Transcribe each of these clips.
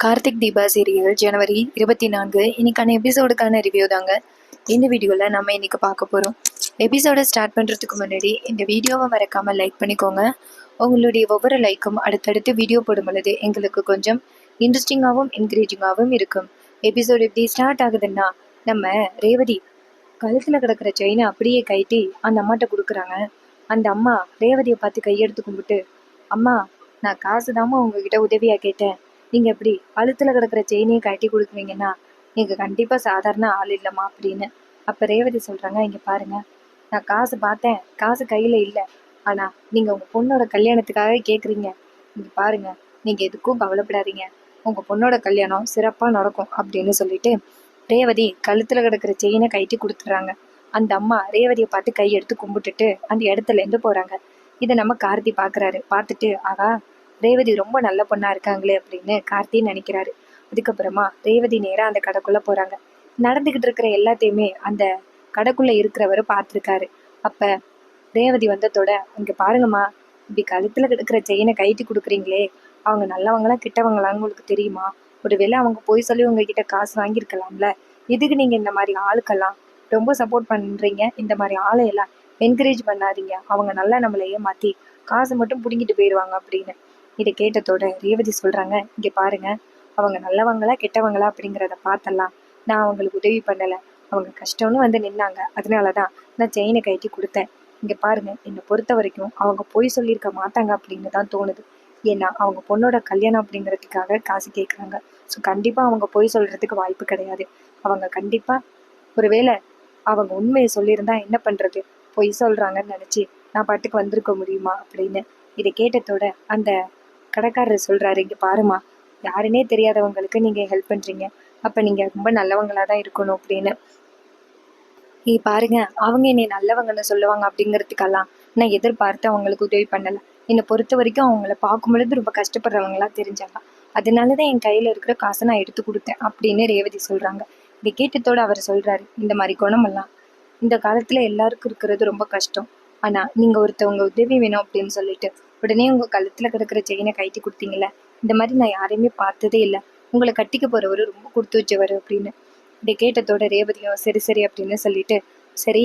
Karthik Deepa serial ஜனவரி 24 இன்னைக்கான எபிசோடுக்கான review தாங்க இந்த வீடியோவில் நம்ம இன்னைக்கு பார்க்க போகிறோம். எபிசோடை ஸ்டார்ட் பண்ணுறதுக்கு முன்னாடி இந்த வீடியோவை மறக்காமல் லைக் பண்ணிக்கோங்க. உங்களுடைய ஒவ்வொரு லைக்கும் அடுத்தடுத்து வீடியோ போடும் பொழுது எங்களுக்கு கொஞ்சம் இன்ட்ரெஸ்டிங்காகவும் என்கரேஜிங்காகவும் இருக்கும். எபிசோடு எப்படி ஸ்டார்ட் ஆகுதுன்னா, நம்ம ரேவதி கழுத்தில் கிடக்கிற செயினை அப்படியே கைட்டி அந்த அம்மாட்ட கொடுக்குறாங்க. அந்த அம்மா ரேவதியை பார்த்து கையெடுத்து கும்பிட்டு, அம்மா நான் காசு தாம்மா உங்ககிட்ட உதவியாக கேட்டேன், நீங்கள் எப்படி கழுத்தில் கிடக்கிற செயினையும் கட்டி கொடுக்குறீங்கன்னா நீங்கள் கண்டிப்பாக சாதாரண ஆள் இல்லைம்மா அப்படின்னு. அப்போ ரேவதி சொல்கிறாங்க, இங்கே பாருங்கள், நான் காசு பார்த்தேன், காசு கையில் இல்லை, ஆனால் நீங்கள் உங்கள் பொண்ணோட கல்யாணத்துக்காக கேட்குறீங்க. இங்கே பாருங்கள், நீங்கள் எதுக்கும் கவலைப்படாதீங்க, உங்கள் பொண்ணோட கல்யாணம் சிறப்பாக நடக்கும் அப்படின்னு சொல்லிட்டு ரேவதி கழுத்தில் கிடக்கிற செயினை கைட்டி கொடுத்துட்றாங்க. அந்த அம்மா ரேவதியை பார்த்து கை எடுத்து கும்பிட்டுட்டு அந்த இடத்துலேருந்து போகிறாங்க. இதை நம்ம கார்த்தி பார்க்குறாரு. பார்த்துட்டு, ஆகா ரேவதி ரொம்ப நல்ல பொண்ணா இருக்காங்களே அப்படின்னு கார்த்தி நினைக்கிறாரு. அதுக்கப்புறமா ரேவதி நேரா அந்த கடைக்குள்ள போறாங்க. நடந்துகிட்டு இருக்கிற எல்லாத்தையுமே அந்த கடைக்குள்ள இருக்கிறவரு பார்த்துருக்காரு. அப்ப ரேவதி வந்ததோட, இங்க பாருங்கம்மா, இப்படி கழுத்துல கிடக்கிற செயினை கைட்டி கொடுக்குறீங்களே, அவங்க நல்லவங்களா கிட்டவங்களான்னு உங்களுக்கு தெரியுமா? ஒருவேளை அவங்க போய் சொல்லி உங்ககிட்ட காசு வாங்கியிருக்கலாம்ல. இதுக்கு நீங்க இந்த மாதிரி ஆளுக்கெல்லாம் ரொம்ப சப்போர்ட் பண்றீங்க. இந்த மாதிரி ஆளையெல்லாம் என்கரேஜ் பண்ணாதீங்க, அவங்க நல்லா நம்மளை ஏமாத்தி காசு மட்டும் பிடுங்கிட்டு போயிடுவாங்க அப்படின்னு. இதை கேட்டதோட ரேவதி சொல்றாங்க, இங்க பாருங்க, அவங்க நல்லவங்களா கெட்டவங்களா அப்படிங்கிறத பார்த்தலாம். நான் அவங்களுக்கு உதவி பண்ணல, அவங்க கஷ்டம்னு வந்து நின்னாங்க, அதனாலதான் நான் செயினை கைட்டி கொடுத்தேன். இங்க பாருங்க, என்னை பொறுத்த வரைக்கும் அவங்க பொய் சொல்லியிருக்க மாட்டாங்க அப்படின்னு தான் தோணுது. ஏன்னா அவங்க பொண்ணோட கல்யாணம் அப்படிங்கிறதுக்காக காசு கேட்குறாங்க. ஸோ கண்டிப்பா அவங்க பொய் சொல்றதுக்கு வாய்ப்பு கிடையாது. அவங்க கண்டிப்பா, ஒருவேளை அவங்க உண்மையை சொல்லியிருந்தா என்ன பண்றது, பொய் சொல்றாங்கன்னு நினைச்சு நான் பாட்டுக்கு வந்திருக்க முடியுமா அப்படின்னு. இதை கேட்டதோட அந்த கடைக்காரர் சொல்றாரு, இங்க பாருமா, யாருன்னே தெரியாதவங்களுக்கு நீங்க ஹெல்ப் பண்றீங்க, அப்ப நீங்க ரொம்ப நல்லவங்களா தான் இருக்கணும் அப்படின்னு. பாருங்க, அவங்க என்னை நல்லவங்கன்னு சொல்லுவாங்க அப்படிங்கிறதுக்கெல்லாம் நான் எதிர்பார்த்து அவங்களுக்கு உதவி பண்ணல. என்னை பொறுத்த வரைக்கும் அவங்கள பார்க்கும் பொழுது ரொம்ப கஷ்டப்படுறவங்களா தெரிஞ்சாங்க, அதனாலதான் என் கையில இருக்கிற காசை நான் எடுத்து கொடுத்தேன் அப்படின்னு ரேவதி சொல்றாங்க. இதை கேட்டதோட அவர் சொல்றாரு, இந்த மாதிரி குணமெல்லாம் இந்த காலத்துல எல்லாருக்கும் இருக்கிறது ரொம்ப கஷ்டம். ஆனா நீங்க ஒருத்தவங்க உதவி வேணும் அப்படின்னு சொல்லிட்டு உடனே உங்க கழுத்துல கிடக்கிற செயினை கைட்டி கொடுத்தீங்கல்ல, இந்த மாதிரி நான் யாரையுமே பார்த்ததே இல்லை. உங்களை கட்டிக்க போறவரு ரொம்ப கொடுத்து வச்சவர் அப்படின்னு. இதை கேட்டதோட ரேவதியும் சரி சரி அப்படின்னு சொல்லிட்டு, சரி,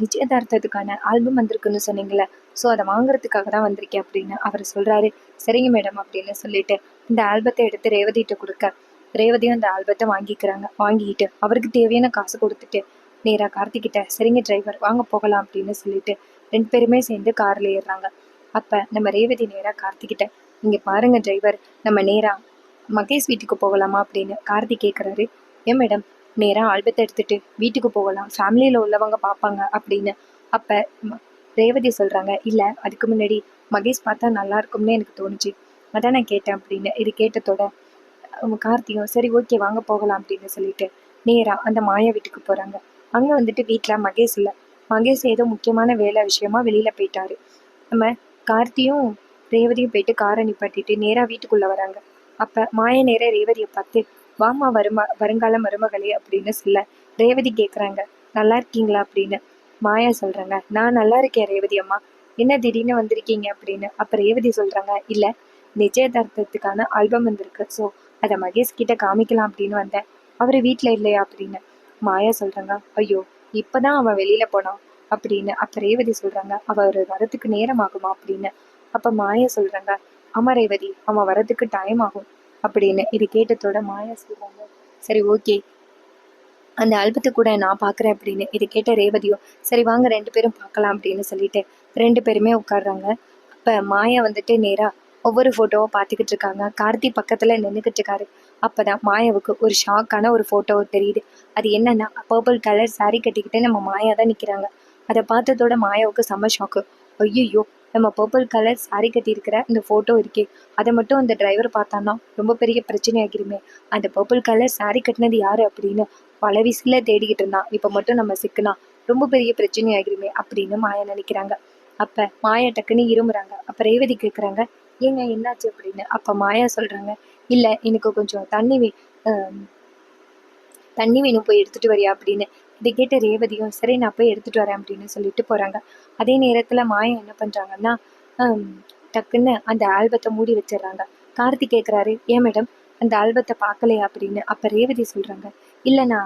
நிச்சயதார்த்தத்துக்கான ஆல்பம் வந்திருக்குன்னு சொன்னீங்களே, ஸோ அதை வாங்குறதுக்காக தான் வந்திருக்கேன் அப்படின்னு அவர் சொல்றாரு. சரிங்க மேடம் அப்படின்னு சொல்லிட்டு இந்த ஆல்பத்தை எடுத்து ரேவதிகிட்ட கொடுக்க, ரேவதியும் அந்த ஆல்பத்தை வாங்கிக்கிறாங்க. வாங்கிக்கிட்டு அவருக்கு தேவையான காசு கொடுத்துட்டு நேரா கார்த்திகிட்ட, சரிங்க டிரைவர் வாங்க போகலாம் அப்படின்னு சொல்லிட்டு 2 பேருமே சேர்ந்து கார்ல ஏறுறாங்க. அப்ப நம்ம ரேவதி நேரா கார்த்திகிட்ட, இங்க பாருங்க டிரைவர், நம்ம நேரா மகேஷ் வீட்டுக்கு போகலாமா அப்படின்னு கார்த்தி கேட்குறாரு. ஏன் மேடம், நேரா ஆல்பத்தை எடுத்துட்டு வீட்டுக்கு போகலாம், ஃபேமிலியில உள்ளவங்க பார்ப்பாங்க அப்படின்னு. அப்ப ரேவதி சொல்றாங்க, இல்ல அதுக்கு முன்னாடி மகேஷ் பார்த்தா நல்லா இருக்கும்னு எனக்கு தோணுச்சு, அதான் நான் கேட்டேன் அப்படின்னு. இது கேட்டதோட கார்த்தியும் சரி ஓகே வாங்க போகலாம் அப்படின்னு சொல்லிட்டு நேரா அந்த மாயா வீட்டுக்கு போறாங்க. அங்க வந்துட்டு வீட்டுல மகேஷ் இல்ல. மகேஷ் ஏதோ முக்கியமான வேலை விஷயமா வெளியில போயிட்டாரு. நம்ம கார்த்தியும் ரேவதியும் போயிட்டு காரை நிப்பாட்டிட்டு நேரா வீட்டுக்குள்ள வராங்க. அப்ப மாயா நேர ரேவதியை பார்த்து, வாமா வருங்கால மருமகளே அப்படின்னு சொல்ல, ரேவதி கேக்குறாங்க, நல்லா இருக்கீங்களா அப்படின்னு. மாயா சொல்றாங்க, நான் நல்லா இருக்கேன் ரேவதி அம்மா, என்ன திடீர்னு வந்திருக்கீங்க அப்படின்னு. அப்ப ரேவதி சொல்றாங்க, இல்ல நிச்சயதார்த்தத்துக்கான ஆல்பம் வந்திருக்கு, ஸோ அதை மகேஷ் கிட்ட காமிக்கலாம் அப்படின்னு வந்தேன், அவரு வீட்டுல இல்லையா அப்படின்னு. மாயா சொல்றாங்க, ஐயோ இப்பதான் அவன் வெளியில போனான் அப்படின்னு. அப்ப ரேவதி சொல்றாங்க, அவர் வரதுக்கு நேரம் ஆகுமா அப்படின்னு. அப்ப மாயா சொல்றாங்க, ஆமா ரேவதி, அவன் வரதுக்கு டைம் ஆகும் அப்படின்னு. இது கேட்டதோட மாயா சொல்றாங்க, சரி ஓகே, அந்த ஆல்பத்தை கூட நான் பாக்குறேன் அப்படின்னு. இது கேட்ட ரேவதியும் சரி வாங்க 2 பேரும் பார்க்கலாம் அப்படின்னு சொல்லிட்டு 2 பேருமே உட்காடுறாங்க. அப்ப மாயா வந்துட்டு நேரா ஒவ்வொரு போட்டோவை பார்த்துக்கிட்டு இருக்காங்க. கார்த்தி பக்கத்துல நின்றுக்கிட்டு இருக்காரு. அப்பதான் மாயாவுக்கு ஒரு ஷாக்கான ஒரு போட்டோ தெரியுது. அது என்னன்னா, பர்பிள் கலர் சாரி கட்டிக்கிட்டு நம்ம மாயா தான் நிக்கிறாங்க. அதை பார்த்ததோட மாயாவுக்கு செம்ம ஷாக்கு. ஐயோ, நம்ம பர்பிள் கலர் சாரி கட்டி இருக்கிற இந்த போட்டோ இருக்கே, அதை மட்டும் அந்த டிரைவர் பார்த்தான்னா ரொம்ப பெரிய பிரச்சனை ஆகிருமே. அந்த பர்பிள் கலர் சாரி கட்டினது யாரு அப்படின்னு பல விசில தேடிக்கிட்டு இருந்தான். இப்ப மட்டும் நம்ம சிக்கினா ரொம்ப பெரிய பிரச்சனை ஆகிருமே அப்படின்னு மாயா நினைக்கிறாங்க. அப்ப மாயா டக்குன்னு இருமுறாங்க. அப்ப ரேவதி கேக்குறாங்க, ஏங்க என்னாச்சு அப்படின்னு. அப்ப மாயா சொல்றாங்க, இல்ல எனக்கு கொஞ்சம் தண்ணி வேணும், போய் எடுத்துட்டு வரியா அப்படின்னு. இதை கேட்ட ரேவதியும் சரி நான் போய் எடுத்துட்டு வரேன் அப்படின்னு சொல்லிட்டு போறாங்க. அதே நேரத்துல மாயா என்ன பண்றாங்கன்னா, டக்குன்னு அந்த ஆல்பத்தை மூடி வச்சிடுறாங்க. கார்த்தி கேட்குறாரு, ஏன் மேடம் அந்த ஆல்பத்தை பார்க்கலையா அப்படின்னு. அப்போ ரேவதி சொல்கிறாங்க, இல்லைண்ணா.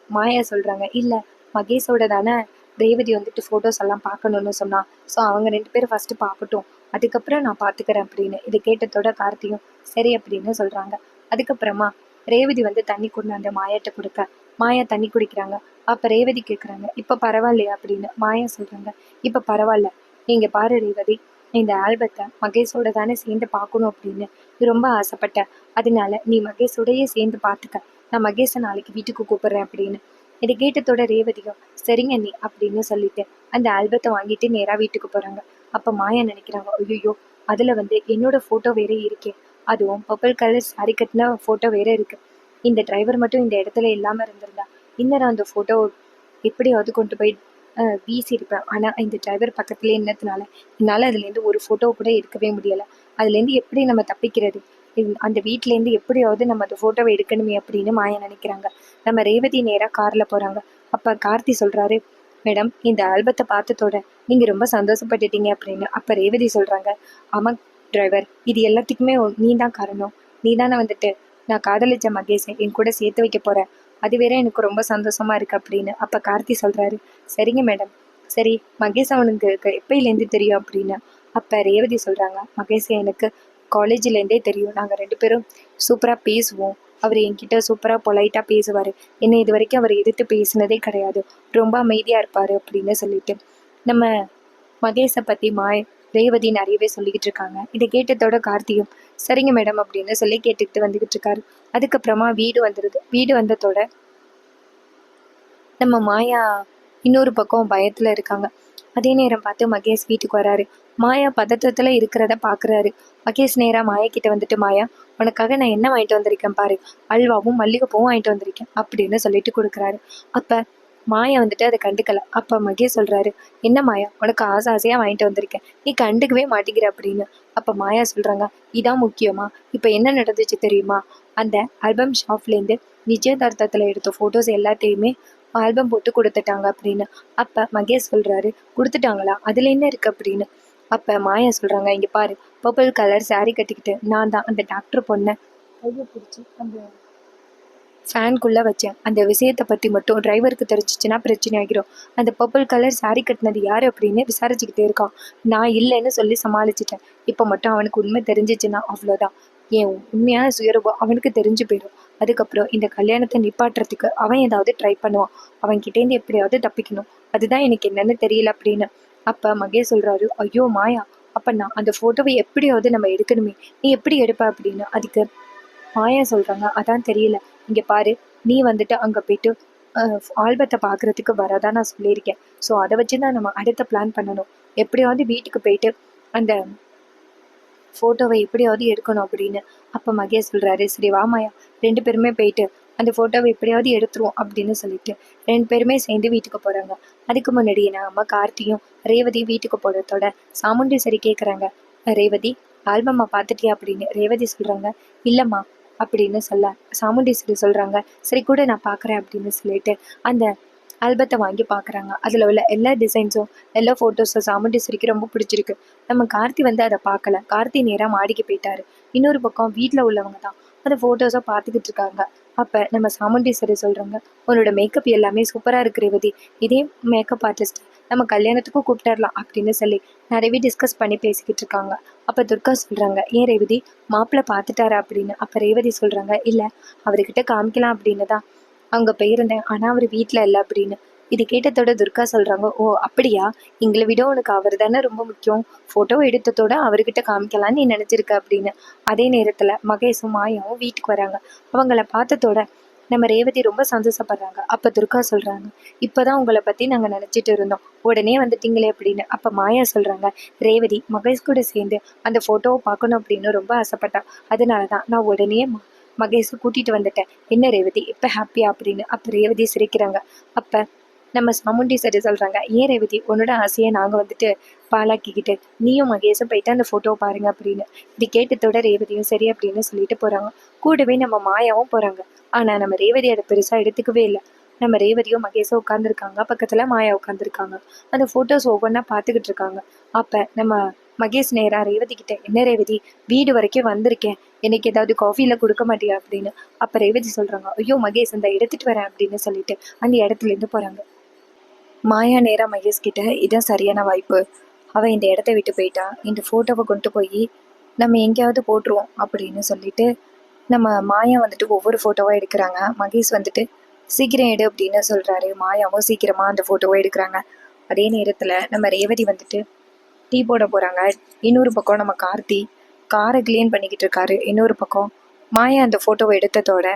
மாயா சொல்கிறாங்க, இல்லை மகேஷோட தானே ரேவதி வந்துட்டு ஃபோட்டோஸ் எல்லாம் பார்க்கணுன்னு சொன்னா. ஸோ அவங்க 2 பேரும் ஃபஸ்ட்டு பார்க்கட்டும், அதுக்கப்புறம் நான் பார்த்துக்கிறேன் அப்படின்னு. இதை கேட்டதோட கார்த்தியும் சரி அப்படின்னு சொல்கிறாங்க. அதுக்கப்புறமா ரேவதி வந்து தண்ணி கொண்டாந்து மாயாட்ட கொடுக்க மாயா தண்ணி குடிக்கிறாங்க. அப்போ ரேவதி கேட்குறாங்க, இப்போ பரவாயில்லையா அப்படின்னு. மாயா சொல்கிறாங்க, இப்போ பரவாயில்ல. நீங்கள் பாரு ரேவதி, இந்த ஆல்பத்தை மகேஷோட தானே சேர்ந்து பார்க்கணும் அப்படின்னு நீ ரொம்ப ஆசைப்பட்ட. அதனால நீ மகேஷோடையே சேர்ந்து பார்த்துக்க. நான் மகேஷை நாளைக்கு வீட்டுக்கு கூப்பிடுறேன் அப்படின்னு. இதை கேட்டதோட ரேவதியும் சரிங்க நீ அப்படின்னு சொல்லிட்டு அந்த ஆல்பத்தை வாங்கிட்டு நேராக வீட்டுக்கு போகிறாங்க. அப்போ மாயா நினைக்கிறாங்க, ஐயோ அதில் வந்து என்னோட ஃபோட்டோ வேற இருக்கே, அதுவும் பர்பிள் கலர் சாரி கட்டின ஃபோட்டோ வேற இருக்கு. இந்த டிரைவர் மட்டும் இந்த இடத்துல இல்லாமல் இருந்திருந்தா இன்னும் அந்த ஃபோட்டோ எப்படியாவது கொண்டு போய் வீசியிருப்பேன். ஆனால் இந்த டிரைவர் பக்கத்துலேயே இருந்ததுனால என்னால் அதுலேருந்து ஒரு ஃபோட்டோ கூட எடுக்கவே முடியலை. அதுலேருந்து எப்படி நம்ம தப்பிக்கிறது, அந்த வீட்டிலேருந்து எப்படியாவது நம்ம அந்த ஃபோட்டோவை எடுக்கணுமே அப்படின்னு மாயா நினைக்கிறாங்க. நம்ம ரேவதி நேராக காரில் போகிறாங்க. அப்போ கார்த்தி சொல்கிறாரு, மேடம் இந்த ஆல்பத்தை பார்த்ததோட நீங்கள் ரொம்ப சந்தோஷப்பட்டுட்டீங்க அப்படின்னு. அப்போ ரேவதி சொல்கிறாங்க, ஆமாம் டிரைவர், இது எல்லாத்துக்குமே நீ தான் காரணம். நீ தானே வந்துட்டு நான் காதலிச்ச மகேஷை என் கூட சேர்த்து வைக்க போகிறேன். அது வேற எனக்கு ரொம்ப சந்தோஷமா இருக்கு அப்படின்னு. அப்போ கார்த்தி சொல்கிறாரு, சரிங்க மேடம். சரி மகேஷ் அவனுக்கு எப்பயிலேருந்து தெரியும் அப்படின்னு. அப்போ ரேவதி சொல்கிறாங்க, மகேஷ் எனக்கு காலேஜ்லேருந்தே தெரியும். நாங்கள் 2 பேரும் சூப்பராக பேசுவோம். அவர் என்கிட்ட சூப்பராக பொலைட்டாக பேசுவார். என்னை இது வரைக்கும் அவர் எதிர்த்து பேசினதே கிடையாது. ரொம்ப அமைதியாக இருப்பார் அப்படின்னு சொல்லிட்டு நம்ம மகேஷை பற்றி ரேவதி நிறையவே சொல்லிக்கிட்டு இருக்காங்க. இதை கேட்டதோட கார்த்தியும் சரிங்க மேடம் அப்படின்னு சொல்லி கேட்டுக்கிட்டு வந்துக்கிட்டு இருக்காரு. அதுக்கப்புறமா வீடு வந்துடுது. வீடு வந்ததோட நம்ம மாயா இன்னொரு பக்கம் பயத்தில் இருக்காங்க. அதே நேரம் பார்த்து மகேஷ் வீட்டுக்கு வராரு. மாயா பதற்றத்தில் இருக்கிறத பார்க்குறாரு. மகேஷ் நேராக மாயா கிட்ட வந்துட்டு, மாயா உனக்காக நான் என்ன வாங்கிட்டு வந்திருக்கேன் பாரு, அல்வாவும் மல்லிகைப்பூவும் வாங்கிட்டு வந்திருக்கேன் அப்படின்னு சொல்லிட்டு கொடுக்குறாரு. அப்போ மாயா வந்துட்டு அதை கண்டுக்கல. அப்போ மகேஷ் சொல்கிறாரு, என்ன மாயா உனக்கு ஆசையாக வாங்கிட்டு வந்திருக்கேன், நீ கண்டுக்கவே மாட்டேங்கிற அப்படின்னு. அப்போ மாயா சொல்கிறாங்க, இதான் முக்கியமா, இப்போ என்ன நடந்துச்சு தெரியுமா, அந்த ஆல்பம் ஷாப்லேருந்து நிச்சயதார்த்தத்தில் எடுத்த ஃபோட்டோஸ் எல்லாத்தையுமே ஆல்பம் போட்டு கொடுத்துட்டாங்க அப்படின்னு. அப்போ மகேஷ் சொல்கிறாரு, கொடுத்துட்டாங்களா, அதில் என்ன இருக்குது அப்படின்னு. அப்போ மாயா சொல்கிறாங்க, இங்கே பாரு, பர்பிள் கலர் சாரீ கட்டிக்கிட்டு நான் தான் அந்த டாக்டர் பொண்ணை கையை பிடிச்சி அந்த ஃபேனுக்குள்ளே வச்சேன். அந்த விஷயத்தை பற்றி மட்டும் டிரைவருக்கு தெரிஞ்சிச்சுன்னா பிரச்சனை ஆகிரும். அந்த பர்பிள் கலர் சாரீ கட்டினது யார் அப்படின்னு விசாரிச்சுக்கிட்டே இருக்கான். நான் இல்லைன்னு சொல்லி சமாளிச்சிட்டேன். இப்போ மட்டும் அவனுக்கு உண்மை தெரிஞ்சிச்சுன்னா அவ்வளோதான், என் உண்மையான சுயரூபம் அவனுக்கு தெரிஞ்சு போயிடும். அதுக்கப்புறம் இந்த கல்யாணத்தை நிப்பாட்டுறதுக்கு அவன் ஏதாவது ட்ரை பண்ணுவான். அவன்கிட்டேருந்து எப்படியாவது தப்பிக்கணும். அதுதான் எனக்கு என்னன்னு தெரியல அப்படின்னு. அப்போ மகேஷ் சொல்கிறாரு, ஐயோ மாயா, அப்போ நான் அந்த ஃபோட்டோவை எப்படியாவது நம்ம எடுக்கணுமே, நீ எப்படி எடுப்ப அப்படின்னு. அதுக்கு மாயா சொல்கிறாங்க, அதான் தெரியல. இங்கே பாரு, நீ வந்துட்டு அங்கே போயிட்டு ஆல்பத்தை பார்க்குறதுக்கு வரதான் நான் சொல்லியிருக்கேன். ஸோ அதை வச்சு தான் நம்ம அடுத்த பிளான் பண்ணணும். எப்படியாவது வீட்டுக்கு போயிட்டு அந்த ஃபோட்டோவை எப்படியாவது எடுக்கணும் அப்படின்னு. அப்போ மகேஷ் சொல்கிறாரு, சரி வா மாயா, 2 பேருமே போயிட்டு அந்த ஃபோட்டோவை எப்படியாவது எடுத்துருவோம் அப்படின்னு சொல்லிட்டு 2 பேருமே சேர்ந்து வீட்டுக்கு போகிறாங்க. அதுக்கு முன்னாடி நம்ம கார்த்தியும் ரேவதியும் வீட்டுக்கு போகிறதோட சாமுண்டீஸ்வரி கேட்குறாங்க, ரேவதி ஆல்பம்மா பார்த்துட்டியா அப்படின்னு. ரேவதி சொல்கிறாங்க, இல்லைம்மா அப்படின்னு சொல்ல சாமுண்டீஸ்வரி சொல்கிறாங்க, சரி கூட நான் பார்க்குறேன் அப்படின்னு சொல்லிட்டு அந்த ஆல்பத்தை வாங்கி பார்க்குறாங்க. அதில் உள்ள எல்லா டிசைன்ஸும் எல்லா ஃபோட்டோஸும் சாமுண்டீஸ்வரிக்கு ரொம்ப பிடிச்சிருக்கு. நம்ம கார்த்தி வந்து அதை பார்க்கல. கார்த்தி நேராக மாடிக்கு போயிட்டாரு. இன்னொரு பக்கம் வீட்டில் உள்ளவங்க தான் அந்த ஃபோட்டோஸை பார்த்துக்கிட்டு இருக்காங்க. அப்போ நம்ம சாமுண்டீஸ்வரி சொல்கிறாங்க, உன்னோட மேக்கப் எல்லாமே சூப்பராக இருக்கு ரேவதி, இதே மேக்கப் ஆர்டிஸ்ட் நம்ம கல்யாணத்துக்கும் கூப்பிட்டுடலாம் அப்படின்னு சொல்லி நிறையவே டிஸ்கஸ் பண்ணி பேசிக்கிட்டு இருக்காங்க. அப்போ துர்கா சொல்கிறாங்க, ஏன் ரேவதி மாப்பிள்ளை பார்த்துட்டாரா அப்படின்னு. அப்போ ரேவதி சொல்கிறாங்க, இல்லை அவர்கிட்ட காமிக்கலாம் அப்படின்னு தான் அங்கே போயிருந்தேன், ஆனால் அவர் வீட்டில் இல்லை அப்படின்னு. இது கேட்டதோட துர்கா சொல்கிறாங்க, ஓ அப்படியா, எங்களை விட உனக்கு அவர் தானே ரொம்ப முக்கியம், ஃபோட்டோ எடுத்ததோட அவர்கிட்ட காமிக்கலான்னு நீ நினச்சிருக்க அப்படின்னு. அதே நேரத்தில் மகேஷும் மாயாவும் வீட்டுக்கு வராங்க. அவங்கள பார்த்ததோட நம்ம ரேவதி ரொம்ப சந்தோஷப்படுறாங்க. அப்போ துர்கா சொல்கிறாங்க, இப்போ தான் உங்களை பற்றி நாங்கள் நினச்சிட்டு இருந்தோம், உடனே வந்துட்டீங்களே அப்படின்னு. அப்போ மாயா சொல்கிறாங்க, ரேவதி மகேஷ் கூட சேர்ந்து அந்த ஃபோட்டோவை பார்க்கணும் அப்படின்னு ரொம்ப ஆசைப்பட்டான். அதனால தான் நான் உடனே மகேஷை கூட்டிகிட்டு வந்துட்டேன். என்ன ரேவதி இப்போ ஹாப்பியா அப்படின்னு. அப்போ ரேவதி சிரிக்கிறாங்க. அப்போ நம்ம சாமுண்டீஸ்வரி சொல்கிறாங்க, ஏன் ரேவதி உன்னோட ஆசையை நாங்கள் வந்துட்டு பாலாக்கிக்கிட்டு நீயும் மகேஷும் போயிட்டு அந்த ஃபோட்டோவை பாருங்க அப்படின்னு. இது கேட்டதோட ரேவதியும் சரி அப்படின்னு சொல்லிட்டு போகிறாங்க. கூடவே நம்ம மாயாவும் போகிறாங்க. ஆனால் நம்ம ரேவதி அதை பெருசாக எடுத்துக்கவே இல்லை. நம்ம ரேவதியும் மகேஷும் உட்காந்துருக்காங்க. பக்கத்தில் மாயா உட்காந்துருக்காங்க. அந்த ஃபோட்டோஸ் ஒவ்வொன்றா பார்த்துக்கிட்டு இருக்காங்க. அப்போ நம்ம மகேஷ் நேரா ரேவதி கிட்ட, என்ன ரேவதி, வீடு வரைக்கும் வந்திருக்கேன், எனக்கு ஏதாவது காஃபில கொடுக்க மாட்டியா அப்படின்னு. அப்ப ரேவதி சொல்றாங்க, ஐயோ மகேஷ் இந்த எடுத்துட்டு வரேன் அப்படின்னு சொல்லிட்டு அந்த இடத்துல இருந்து போறாங்க. மாயா நேரா மகேஷ் கிட்ட, இதான் சரியான வாய்ப்பு, அவன் இந்த இடத்த விட்டு போயிட்டா, இந்த போட்டோவை கொண்டு போய் நம்ம எங்கேயாவது போட்டுருவோம் அப்படின்னு சொல்லிட்டு நம்ம மாயா வந்துட்டு ஒவ்வொரு ஃபோட்டோவாக எடுக்கிறாங்க. மகேஷ் வந்துட்டு சீக்கிரம் எடு அப்படின்னு சொல்கிறாரு. மாயாவும் சீக்கிரமாக அந்த ஃபோட்டோவை எடுக்கிறாங்க. அதே நேரத்தில் நம்ம ரேவதி வந்துட்டு டீ போட போகிறாங்க. இன்னொரு பக்கம் நம்ம கார்த்தி காரை கிளீன் பண்ணிக்கிட்டு இருக்காரு. இன்னொரு பக்கம் மாயா அந்த ஃபோட்டோவை எடுத்ததோட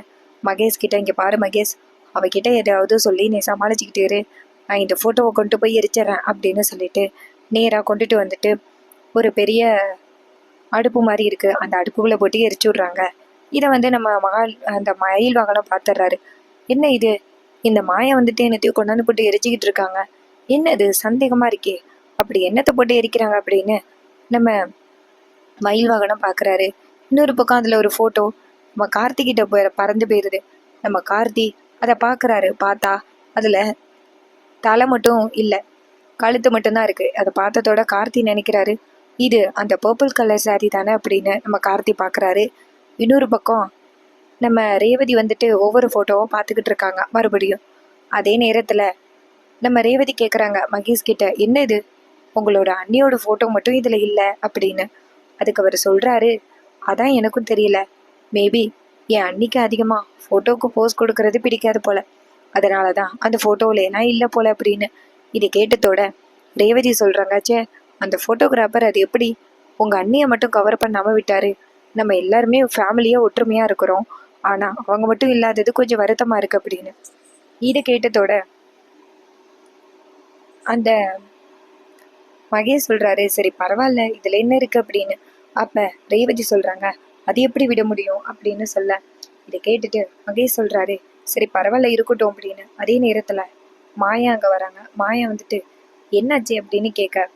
மகேஷ் கிட்ட, இங்கே பாரு மகேஷ், அவகிட்ட ஏதாவது சொல்லி நீ சமாளிச்சுக்கிட்டு இரு, நான் இந்த ஃபோட்டோவை கொண்டு போய் எரிச்சிட்றேன் அப்படின்னு சொல்லிட்டு நேராக கொண்டுட்டு வந்துட்டு ஒரு பெரிய அடுப்பு மாதிரி இருக்குது, அந்த அடுப்புக்குள்ளே போட்டு எரிச்சு விட்றாங்க. இதை வந்து நம்ம அந்த மயில் வாகனம் பார்த்துட்றாரு. என்ன இது, இந்த மாயை வந்துட்டு என்னத்தையும் கொண்டாந்து போட்டு எரிச்சிக்கிட்டு இருக்காங்க, என்னது சந்தேகமாக இருக்கே, அப்படி என்னத்தை போட்டு எரிக்கிறாங்க அப்படின்னு நம்ம மயில் வாகனம் பார்க்குறாரு. இன்னொரு பக்கம் அதில் ஒரு ஃபோட்டோ நம்ம கார்த்திகிட்ட பறந்து போயிடுது. நம்ம கார்த்தி அதை பார்க்குறாரு. பார்த்தா அதில் தலை மட்டும் இல்லை, கழுத்து மட்டும்தான் இருக்குது. அதை பார்த்ததோட கார்த்தி நினைக்கிறாரு, இது அந்த பர்பிள் கலர் சாரி தானே அப்படின்னு நம்ம கார்த்தி பார்க்குறாரு. இன்னொரு பக்கம் நம்ம ரேவதி வந்துட்டு ஒவ்வொரு ஃபோட்டோவும் பார்த்துக்கிட்டு இருக்காங்க மறுபடியும். அதே நேரத்தில் நம்ம ரேவதி கேட்குறாங்க மகேஷ் கிட்ட, என்ன இது, உங்களோட அண்ணியோட ஃபோட்டோ மட்டும் இதில் இல்லை அப்படின்னு. அதுக்கு அவர் சொல்கிறாரு, அதான் எனக்கும் தெரியல, மேபி என் அன்னிக்கு அதிகமாக ஃபோட்டோவுக்கு போஸ் கொடுக்கறது பிடிக்காது போல, அதனால தான் அந்த ஃபோட்டோவில் நான் இல்லை போல அப்படின்னு. இதை கேட்டதோட ரேவதி சொல்கிறாங்க, சே அந்த ஃபோட்டோகிராஃபர் அது எப்படி உங்கள் அண்ணியை மட்டும் கவர் பண்ணாமல் விட்டாரு, நம்ம எல்லாருமே ஃபேமிலியாக ஒற்றுமையாக இருக்கிறோம், ஆனால் அவங்க மட்டும் இல்லாதது கொஞ்சம் வருத்தமாக இருக்குது அப்படின்னு. இதை கேட்டதோட அந்த மகேஷ் சொல்கிறாரு, சரி பரவாயில்ல, இதில் என்ன இருக்குது அப்படின்னு. அப்போ ரேவதி சொல்கிறாங்க, அது எப்படி விட முடியும் அப்படின்னு சொல்ல, இதை கேட்டுட்டு மகேஷ் சொல்கிறாரு, சரி பரவாயில்ல இருக்கட்டும் அப்படின்னு. அதே நேரத்தில் மாயா அங்கே வராங்க. மாயா வந்துட்டு என்னாச்சு அப்படின்னு கேட்க,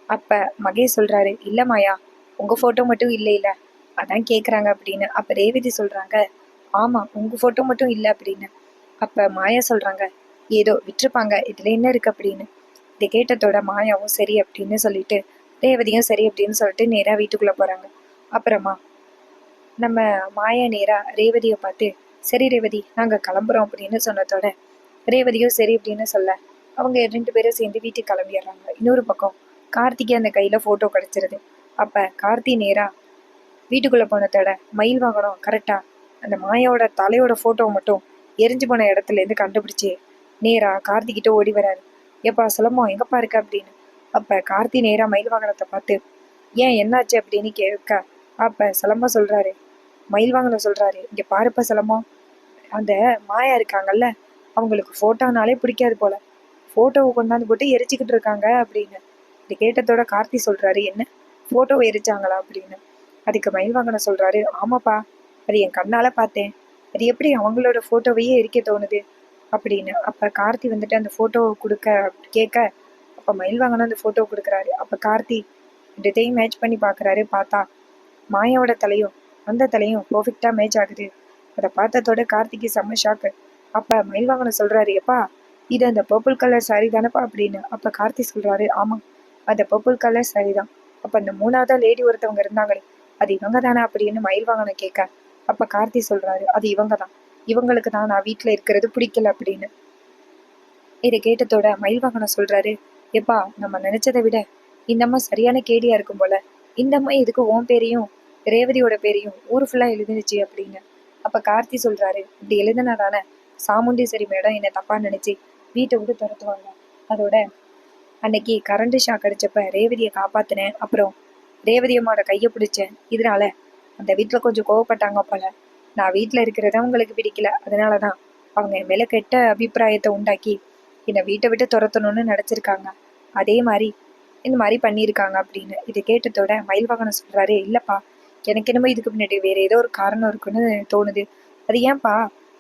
அப்போ மகேஷ் சொல்கிறாரு, இல்லை மாயா, உங்கள் ஃபோட்டோ மட்டும் இல்லை இல்லை அதான் கேட்குறாங்க அப்படின்னு. அப்போ ரேவதி சொல்கிறாங்க, ஆமாம் உங்கள் ஃபோட்டோ மட்டும் இல்லை அப்படின்னு. அப்போ மாயா சொல்கிறாங்க, ஏதோ விட்டுருப்பாங்க, இதில் என்ன இருக்குது அப்படின்னு. இதை கேட்டதோட மாயாவும் சரி அப்படின்னு சொல்லிட்டு ரேவதியும் சரி அப்படின்னு சொல்லிட்டு நேராக வீட்டுக்குள்ளே போகிறாங்க. அப்புறமா நம்ம மாயா நேராக ரேவதியை பார்த்து, சரி ரேவதி நாங்கள் கிளம்புறோம் அப்படின்னு சொன்னதோட ரேவதியும் சரி அப்படின்னு சொல்ல அவங்க 2 பேரும் சேர்ந்து வீட்டுக்கு கிளம்பிடுறாங்க. இன்னொரு பக்கம் கார்த்திக்கு அந்த கையில் ஃபோட்டோ கிடச்சிருது. அப்போ கார்த்தி நேராக வீட்டுக்குள்ளே போனதோட மயில் வாங்கணும் கரெக்டாக அந்த மாயாவோட தலையோட ஃபோட்டோ மட்டும் எரிஞ்சு போன இடத்துலேருந்து கண்டுபிடிச்சி நேராக கார்த்திகிட்ட ஓடி வராரு. எப்பா சிலம்பம் எங்கப்பா இருக்க அப்படின்னு. அப்போ கார்த்தி நேராக மயில் வாகனத்தை பார்த்து, ஏன் என்னாச்சு அப்படின்னு கேட்க, அப்போ சிலம்பம் சொல்கிறாரு, மயில் வாகனம் சொல்கிறாரு, இங்கே பாருப்பா சிலம்பம், அந்த மாயா இருக்காங்கல்ல அவங்களுக்கு ஃபோட்டோனாலே பிடிக்காது போல, ஃபோட்டோவை கொண்டாந்து போட்டு எரிச்சிக்கிட்டு இருக்காங்க அப்படின்னு. இது கேட்டதோட கார்த்தி சொல்கிறாரு, என்ன ஃபோட்டோவை எரிச்சாங்களா அப்படின்னு. அதுக்கு மயில் வாகனம் சொல்கிறாரு, ஆமாப்பா, அது என் கண்ணால் பார்த்தேன், அது எப்படி அவங்களோட ஃபோட்டோவையே எரிக்க தோணுது அப்படின்னு. அப்போ கார்த்தி வந்துட்டு அந்த ஃபோட்டோவை கொடுக்க கேட்க, அப்போ மயில் வாங்கணும் அந்த ஃபோட்டோ கொடுக்குறாரு. அப்போ கார்த்தி ரெண்டையும் மேட்ச் பண்ணி பார்க்குறாரு. பார்த்தா மாயாவோட தலையும் அந்த தலையும் பர்ஃபெக்டாக மேட்ச் ஆகுது. அதை பார்த்ததோட கார்த்திக்கு செம்ம ஷாக்கு. அப்போ மயில் வாங்கணும் சொல்கிறாரு, எப்பா இது அந்த பர்பிள் கலர் சாரி தானேப்பா அப்படின்னு. அப்போ கார்த்தி சொல்கிறாரு, ஆமாம் அந்த பர்பிள் கலர் சாரி தான். அப்போ அந்த 3ஆவதா லேடி ஒருத்தவங்க இருந்தாங்களே அது இவங்க தானே அப்படின்னு மயில் வாங்கணும் கேட்க, அப்போ கார்த்தி சொல்கிறாரு, அது இவங்க தான், இவங்களுக்கு தான் நான் வீட்டில் இருக்கிறது பிடிக்கல அப்படின்னு. இதை கேட்டதோட மயில் வாகனம் சொல்கிறாரு, எப்பா நம்ம நினச்சதை விட இந்த அம்மா சரியான கேடியாக இருக்கும் போல, இந்த அம்மா எதுக்கு உன் பேரையும் ரேவதியோட பேரையும் ஊர் ஃபுல்லாக எழுதுனுச்சு அப்படின்னு. அப்போ கார்த்தி சொல்கிறாரு, இப்படி எழுதுனா தானே சாமுண்டீஸ்வரி மேடம் என்னை தப்பாக நினச்சி வீட்டை விட்டு துரத்துவாங்க, அதோட அன்னைக்கு கரண்ட் ஷாக் அடிச்சப்ப ரேவதியை காப்பாற்றினேன், அப்புறம் ரேவதி அம்மாவோட கையை பிடிச்சேன், இதனால அந்த வீட்டில் கொஞ்சம் கோவப்பட்டாங்க போல, நான் வீட்டில் இருக்கிறத அவங்களுக்கு பிடிக்கல, அதனால தான் அவங்க என் மேலே கெட்ட அபிப்பிராயத்தை உண்டாக்கி என்னை வீட்டை விட்டு துரத்தணும்னு நினச்சிருக்காங்க, அதே மாதிரி இந்த மாதிரி பண்ணியிருக்காங்க அப்படின்னு. இதை கேட்டதோட மயில் வாகனம் சொல்கிறாரு, இல்லைப்பா எனக்கு என்னமோ இதுக்கு பின்னாடி வேறு ஏதோ ஒரு காரணம் இருக்குன்னு தோணுது, அது ஏன்பா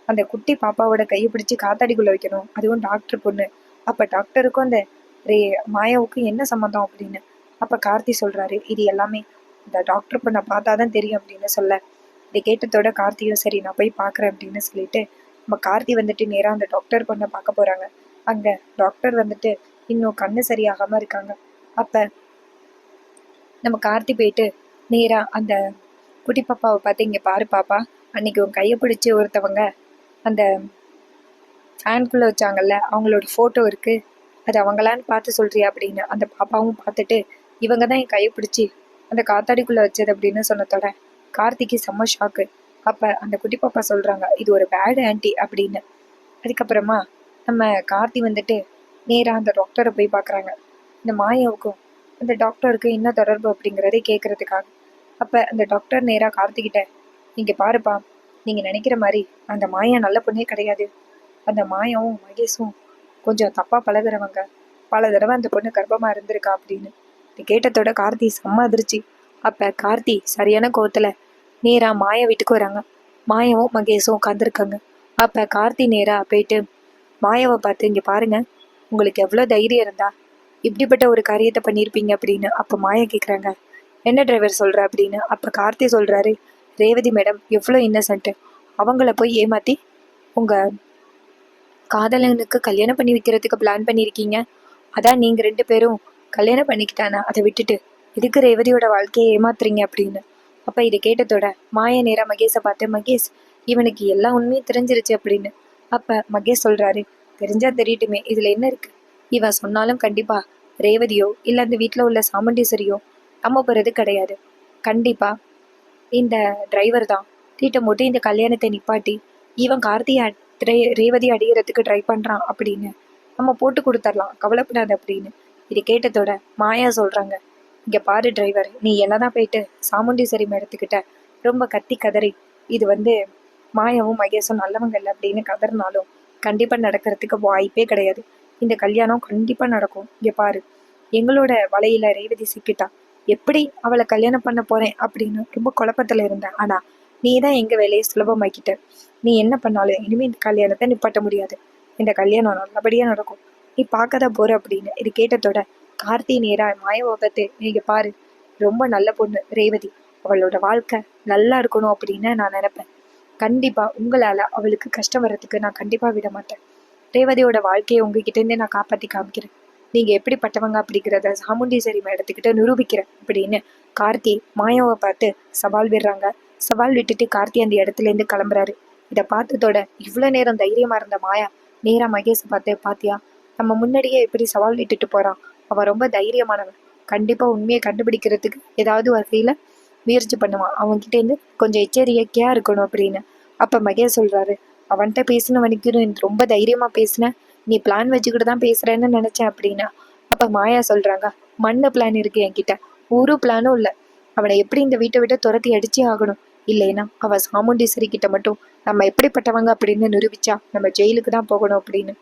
அந்த குட்டி பாப்பாவோட கையை பிடிச்சி காத்தாடிக்குள்ளே வைக்கணும், அதுவும் டாக்டர் பொண்ணு, அப்போ டாக்டருக்கும் அந்த மாயாவுக்கும் என்ன சம்மந்தம் அப்படின்னு. அப்போ கார்த்தி சொல்கிறாரு, இது எல்லாமே இந்த டாக்டர் பொண்ணை பார்த்தா தான் தெரியும் அப்படின்னு சொல்ல, இதை கேட்டதோட கார்த்தியும் சரி நான் போய் பார்க்குறேன் அப்படின்னு சொல்லிட்டு நம்ம கார்த்தி வந்துட்டு நேராக அந்த டாக்டர் பொண்ணை பார்க்க போகிறாங்க. அங்கே டாக்டர் வந்துட்டு இன்னும் கண்ணு சரியாகாமல் இருக்காங்க. அப்போ நம்ம கார்த்தி போயிட்டு நேராக அந்த குட்டி பாப்பாவை பார்த்து, இங்கே பாரு பாப்பா, அன்னைக்கு உன் கையை பிடிச்சி ஒருத்தவங்க அந்த ஃபேன்குள்ளே வச்சாங்கல்ல, அவங்களோட ஃபோட்டோ இருக்குது, அது அவங்களான்னு பார்த்து சொல்கிறியா அப்படின்னு. அந்த பாப்பாவும் பார்த்துட்டு இவங்க தான் என் கையை பிடிச்சி அந்த காத்தாடிக்குள்ளே வச்சது அப்படின்னு சொன்னதோட கார்த்திக்கு செம்ம ஷாக்கு. அப்போ அந்த குட்டி பாப்பா சொல்கிறாங்க, இது ஒரு பேட் ஆன்ட்டி அப்படின்னு. அதுக்கப்புறமா நம்ம கார்த்தி வந்துட்டு நேராக அந்த டாக்டரை போய் பார்க்குறாங்க. இந்த மாயாவுக்கும் அந்த டாக்டருக்கு என்ன தொடர்பு அப்படிங்கிறதே கேட்குறதுக்காக. அப்போ அந்த டாக்டர் நேராக கார்த்திக்கிட்ட, நீங்கள் பாருப்பா, நீங்கள் நினைக்கிற மாதிரி அந்த மாயா நல்ல பொண்ணே கிடையாது. அந்த மாயாவும் மகேஷும் கொஞ்சம் தப்பாக பழகுறவங்க. பல தடவை அந்த பொண்ணு கர்ப்பமாக இருந்திருக்கா அப்படின்னு. இது கேட்டதோட கார்த்தி செம்ம அதிர்ச்சி. அப்போ கார்த்தி சரியான கோவத்தில் நேராக மாயா வீட்டுக்கு வராங்க. மாயாவும் மகேஷும் உட்காந்துருக்காங்க. அப்போ கார்த்தி நேராக போயிட்டு மாயாவை பார்த்து, இங்கே பாருங்க, உங்களுக்கு எவ்வளோ தைரியம் இருந்தா இப்படிப்பட்ட ஒரு காரியத்தை பண்ணியிருப்பீங்க அப்படின்னு. அப்போ மாயா கேட்குறாங்க, என்ன டிரைவர் சொல்கிற அப்படின்னு. அப்போ கார்த்தி சொல்கிறாரு, ரேவதி மேடம் எவ்வளோ இன்னசென்ட்டு, அவங்கள போய் ஏமாற்றி உங்கள் காதலனுக்கு கல்யாணம் பண்ணி வைக்கிறதுக்கு பிளான் பண்ணியிருக்கீங்க. அதான் நீங்கள் 2 பேரும் கல்யாணம் பண்ணிக்கிட்டானா அதை விட்டுட்டு இதுக்கு ரேவதியோட வாழ்க்கையை ஏமாத்துறீங்க அப்படின்னு. அப்போ இதை கேட்டதோட மாயா நேராக மகேஷை பார்த்து, மகேஷ், இவனுக்கு எல்லா உண்மையும் தெரிஞ்சிருச்சு அப்படின்னு. அப்போ மகேஷ் சொல்கிறாரு, தெரிஞ்சா தெரியட்டுமே, இதில் என்ன இருக்குது, இவன் சொன்னாலும் கண்டிப்பாக ரேவதியோ இல்லை அந்த வீட்டில் உள்ள சாமுண்டீஸ்வரியோ நம்ம போகிறது கிடையாது. கண்டிப்பாக இந்த டிரைவர் தான் தீட்டம் போட்டு இந்த கல்யாணத்தை நிப்பாட்டி இவன் கார்த்தியை ரேவதி அடிகிறதுக்கு ட்ரை பண்ணுறான் அப்படின்னு நம்ம போட்டு கொடுத்துடலாம், கவலைப்படாது அப்படின்னு. இது கேட்டதோட மாயா சொல்கிறாங்க, இங்கே பாரு டிரைவர், நீ என்னதான் போயிட்டு சாமுண்டீஸ்வரி மேடத்துக்கிட்ட ரொம்ப கத்தி கதறி இது மாயாவும் மகேஷும் நல்லவங்க இல்லை அப்படின்னு கதறினாலும் கண்டிப்பாக நடக்கிறதுக்கு வாய்ப்பே கிடையாது. இந்த கல்யாணம் கண்டிப்பாக நடக்கும். இங்கே பாரு, எங்களோட வலையில ரேவதி சிக்கிட்டா, எப்படி அவளை கல்யாணம் பண்ண போகிறேன் அப்படின்னு ரொம்ப குழப்பத்தில் இருந்தேன். ஆனால் நீ தான் எங்கள் வேலையை சுலபமாக்கிட்ட. நீ என்ன பண்ணாலும் இனிமேல் இந்த கல்யாணத்தை நிப்பாட்ட முடியாது. இந்த கல்யாணம் நல்லபடியாக நடக்கும், நீ பார்க்க தான் போகிற அப்படின்னு. இது கேட்டதோட கார்த்தி நேரா மாயாவை பார்த்து, நீங்கள் பாரு, ரொம்ப நல்ல பொண்ணு ரேவதி, அவளோட வாழ்க்கை நல்லா இருக்கணும் அப்படின்னு நான் நினைப்பேன். கண்டிப்பாக உங்களால் அவளுக்கு கஷ்டம் வர்றதுக்கு நான் கண்டிப்பாக விட மாட்டேன். ரேவதியோட வாழ்க்கையை உங்ககிட்டேருந்தே நான் காப்பாற்றி காமிக்கிறேன். நீங்கள் எப்படிப்பட்டவங்க அப்படிங்கிறத சாமுண்டீஸ்வரி மேடத்துக்கிட்ட நிரூபிக்கிறேன் அப்படின்னு கார்த்தி மாயாவை பார்த்து சவால் விடுறாங்க. சவால் விட்டுட்டு கார்த்தி அந்த இடத்துலேருந்து கிளம்புறாரு. இதை பார்த்ததோட இவ்வளோ நேரம் தைரியமாக இருந்த மாயா நேராக மகேஷை பார்த்து, பாத்தியா, நம்ம முன்னாடியே எப்படி சவால் விட்டுட்டு போகிறான், அவன் ரொம்ப தைரியமானவன், கண்டிப்பாக உண்மையை கண்டுபிடிக்கிறதுக்கு ஏதாவது வகையில் முயற்சி பண்ணுவான், அவன்கிட்டேருந்து கொஞ்சம் எச்சரிக்கையாக இருக்கணும் அப்படின்னு. அப்போ மகேஷ் சொல்கிறாரு, அவன்கிட்ட பேசின வரைக்கும் ரொம்ப தைரியமாக பேசினேன், நீ பிளான் வச்சுக்கிட்டு தான் பேசுகிறேன்னு நினச்சேன் அப்படின்னா. அப்போ மாயா சொல்கிறாங்க, மண்ணு பிளான் இருக்குது என்கிட்ட, ஒரு பிளானும் இல்லை, அவனை எப்படி இந்த வீட்டை விட்டு துரத்தி அடிச்சே ஆகணும், இல்லைன்னா அவன் சாமுண்டீஸ்வரி கிட்ட மட்டும் நம்ம எப்படிப்பட்டவங்க அப்படின்னு நிரூபிச்சா நம்ம ஜெயிலுக்கு தான் போகணும் அப்படின்னு.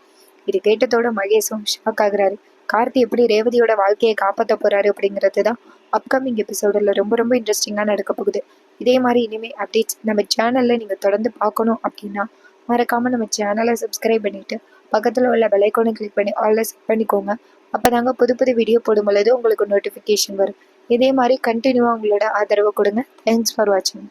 இது கேட்டதோட மகேஷும் ஷாக் ஆகுறாரு. கார்த்தி எப்படி ரேவதியோட வாழ்க்கையை காப்பாற்ற போறாரு அப்படிங்கிறது தான் அப்கமிங் எபிசோடில் ரொம்ப ரொம்ப இன்ட்ரெஸ்டிங்காக நடக்க போகுது. இதே மாதிரி இனிமேல் அப்டேட்ஸ் நம்ம சேனலில் நீங்கள் தொடர்ந்து பார்க்கணும் அப்படின்னா மறக்காமல் நம்ம சேனலை சப்ஸ்கிரைப் பண்ணிவிட்டு பக்கத்தில் உள்ள பெல் ஐகானை கிளிக் பண்ணி ஆல்ல செட் பண்ணிக்கோங்க. அப்போ தாங்க புது புது வீடியோ போடும் பொழுது உங்களுக்கு நோட்டிஃபிகேஷன் வரும். இதே மாதிரி கண்டினியூவாக உங்களோட ஆதரவு கொடுங்க. தேங்க்ஸ் ஃபார் வாட்சிங்.